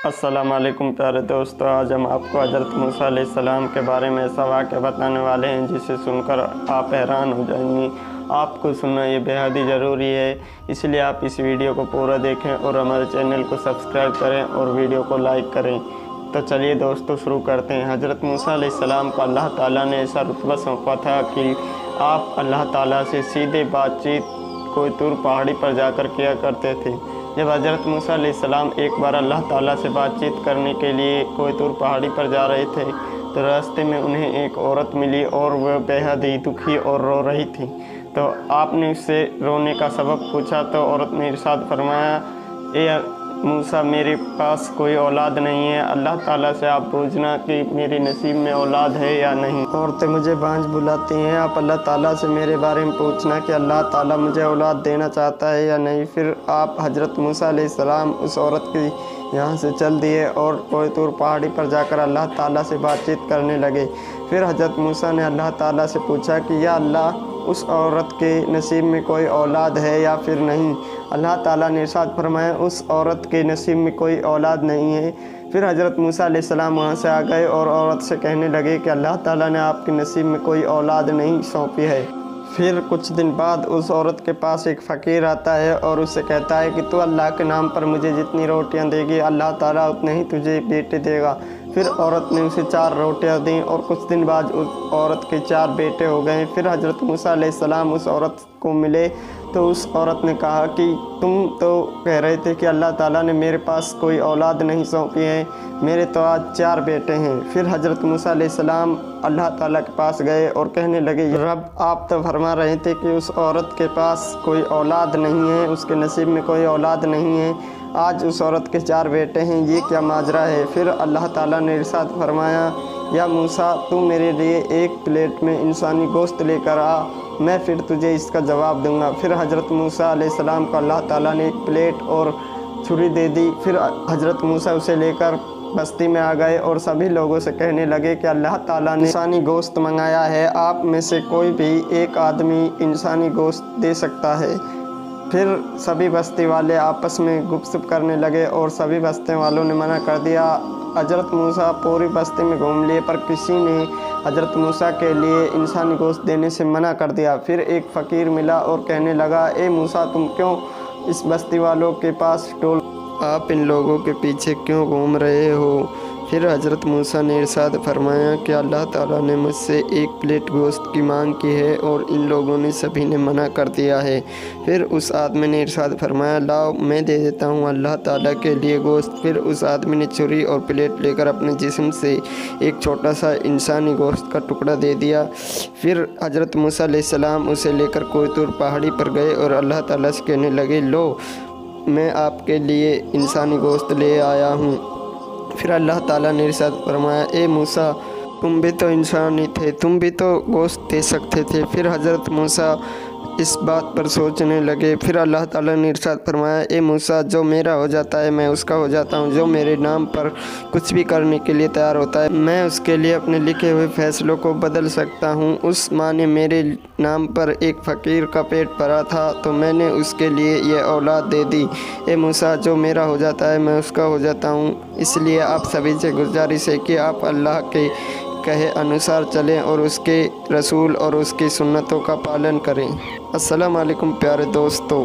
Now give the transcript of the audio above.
अस्सलाम वालेकुम प्यारे दोस्तों, आज हम आपको हज़रत मूसा अलैहिस्सलाम के बारे में ऐसा वाक़या बताने वाले हैं जिसे सुनकर आप हैरान हो जाएंगी। आपको सुनना ये बेहद ही ज़रूरी है, इसलिए आप इस वीडियो को पूरा देखें और हमारे चैनल को सब्सक्राइब करें और वीडियो को लाइक करें। तो चलिए दोस्तों शुरू करते हैं। हज़रत मूसा अलैहिस्सलाम को अल्लाह ताला ने ऐसा रुतबा सौंपा था कि आप अल्लाह ताला से सीधे बातचीत कोई तूर पहाड़ी पर जाकर किया करते थे। जब हज़रत मूसा अलैहिस्सलाम एक बार अल्लाह ताला से बातचीत करने के लिए कोई तूर पहाड़ी पर जा रहे थे तो रास्ते में उन्हें एक औरत मिली और वह बेहद ही दुखी और रो रही थी। तो आपने उससे रोने का सबब पूछा तो औरत ने इरशाद फरमाया, ए मूसा, मेरे पास कोई औलाद नहीं है, अल्लाह ताला से आप पूछना कि मेरे नसीब में औलाद है या नहीं। औरतें मुझे बांझ बुलाती हैं, आप अल्लाह ताला से मेरे बारे में पूछना कि अल्लाह ताला मुझे औलाद देना चाहता है या नहीं। फिर आप हज़रत मूसा अलैहिस्सलाम उस औरत की यहाँ से चल दिए और कोई तूर पहाड़ी पर जाकर अल्लाह ताला से बातचीत करने लगे। फिर हज़रत मूसा ने अल्लाह ताला से पूछा कि या अल्लाह, उस औरत के नसीब में कोई औलाद है या फिर नहीं। अल्लाह ताला ने इरशाद फरमाया, उस औरत के नसीब में कोई औलाद नहीं है। फिर हज़रत मूसा अलैहिस्सलाम वहाँ से आ गए और औरत से कहने लगे कि अल्लाह ताला ने आपके नसीब में कोई औलाद नहीं सौंपी है। फिर कुछ दिन बाद उस औरत के पास एक फ़कीर आता है और उससे कहता है कि तू अल्लाह के नाम पर मुझे जितनी रोटियां देगी अल्लाह ताला उतने ही तुझे बेटे देगा। फिर औरत ने उसे 4 रोटियां दी और कुछ दिन बाद उस औरत के 4 बेटे हो गए। फिर हज़रत मूसा अलैहिस्सलाम उस औरत को मिले तो उस औरत ने कहा कि तुम तो कह रहे थे कि अल्लाह ताला ने मेरे पास कोई औलाद नहीं सौंपी है, मेरे तो आज 4 बेटे हैं। फिर हज़रत मूसा अलैहिस्सलाम अल्लाह ताला के पास गए और कहने लगे, रब, आप तो फरमा रहे थे कि उस औरत के पास कोई औलाद नहीं है, उसके नसीब में कोई औलाद नहीं है, आज उस औरत के 4 बेटे हैं, ये क्या माजरा है। फिर अल्लाह ताला ने इरशाद फरमाया, या मूसा, तू मेरे लिए एक प्लेट में इंसानी गोश्त लेकर आ, मैं फिर तुझे इसका जवाब दूंगा। फिर हज़रत मूसा अलैहिस्सलाम को अल्लाह ताला ने एक प्लेट और छुरी दे दी। फिर हज़रत मूसा उसे लेकर बस्ती में आ गए और सभी लोगों से कहने लगे कि अल्लाह ताला ने इंसानी गोश्त मंगाया है, आप में से कोई भी एक आदमी इंसानी गोश्त दे सकता है। फिर सभी बस्ती वाले आपस में गुपशुप करने लगे और सभी बस्ती वालों ने मना कर दिया। हज़रत मूसा पूरी बस्ती में घूम लिए पर किसी ने हज़रत मूसा के लिए इंसानी गोश्त देने से मना कर दिया। फिर एक फ़कीर मिला और कहने लगा, ए मूसा, तुम क्यों इस बस्ती वालों के पास टोल, आप इन लोगों के पीछे क्यों घूम रहे हो। फिर हज़रत मूसा ने इरशाद फरमाया कि अल्लाह ताला ने मुझसे एक प्लेट गोश्त की मांग की है और इन लोगों ने सभी ने मना कर दिया है। फिर उस आदमी ने इरशाद फरमाया, लाओ, मैं दे देता हूँ अल्लाह ताला के लिए गोश्त। फिर उस आदमी ने छुरी और प्लेट लेकर अपने जिस्म से एक छोटा सा इंसानी गोश्त का टुकड़ा दे दिया। फिर हज़रत मूसा अलैहिस्सलाम उसे लेकर कोई तूर पहाड़ी पर गए और अल्लाह ताला से कहने लगे, लो, मैं आपके लिए इंसानी गोश्त ले आया हूँ। फिर अल्लाह ताला ने इरशाद फरमाया, ए मूसा, तुम भी तो इंसान ही थे, तुम भी तो गोश्त दे सकते थे। फिर हज़रत मूसा इस बात पर सोचने लगे। फिर अल्लाह ताला ने इरशाद फरमाया, ए मूसा, जो मेरा हो जाता है मैं उसका हो जाता हूँ, जो मेरे नाम पर कुछ भी करने के लिए तैयार होता है मैं उसके लिए अपने लिखे हुए फ़ैसलों को बदल सकता हूँ। उस माँ ने मेरे नाम पर एक फ़कीर का पेट भरा था तो मैंने उसके लिए ये औलाद दे दी। ए मूसा, जो मेरा हो जाता है मैं उसका हो जाता हूँ। इसलिए आप सभी से गुजारिश है कि आप अल्लाह के कहे अनुसार चलें और उसके रसूल और उसकी सुन्नतों का पालन करें। अस्सलाम वालेकुम प्यारे दोस्तों।